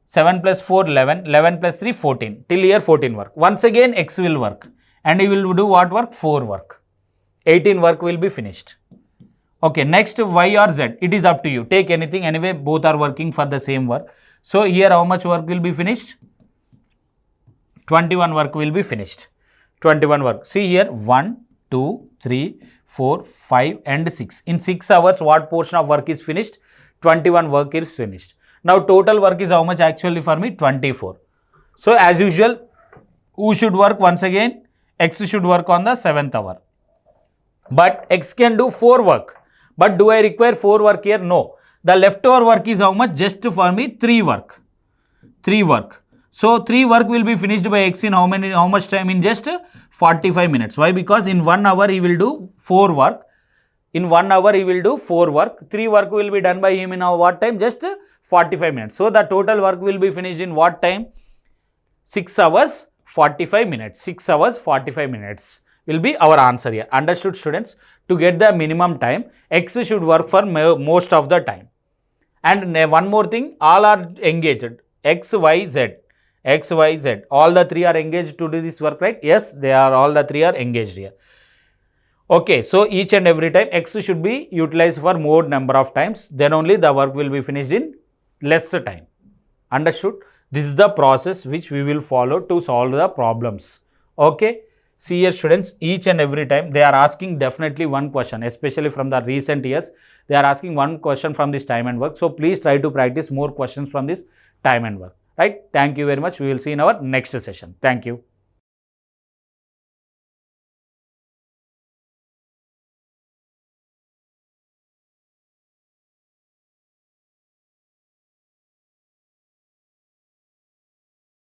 7 plus 4, 11. 11 plus 3, 14. Till here 14 work. Once again x will work. And he will do what work? 4 work. 18 work will be finished. Okay, next y or z. It is up to you. Take anything. Anyway, both are working for the same work. So here how much work will be finished? 21 work will be finished. 21 work. See here 1, 2, 3, 4, 5 and 6. In 6 hours what portion of work is finished? 21 work is finished. Now total work is how much actually for me? 24. So as usual, who should work once again? X should work on the 7th hour. But X can do 4 work. But do I require 4 work here? No. The leftover work is how much? Just for me 3 work. 3 work. So 3 work will be finished by X in how much time? In just 45 minutes. Why? Because in 1 hour he will do 4 work. In 1 hour he will do 4 work. 3 work will be done by him in what time? Just 45 minutes. So the total work will be finished in what time? 6 hours 45 minutes. 6 hours 45 minutes will be our answer here. Understood, students? To get the minimum time, X should work for most of the time. And one more thing, all are engaged. X, Y, Z. X, Y, Z. All the 3 are engaged to do this work, right? Yes, they are, all the 3 are engaged here. Okay, so each and every time X should be utilized for more number of times. Then only the work will be finished in less time. Understood? This is the process which we will follow to solve the problems. Okay. See here, students, each and every time they are asking definitely one question, especially from the recent years. They are asking one question from this time and work. So please try to practice more questions from this time and work. Right? Thank you very much. We will see in our next session. Thank you.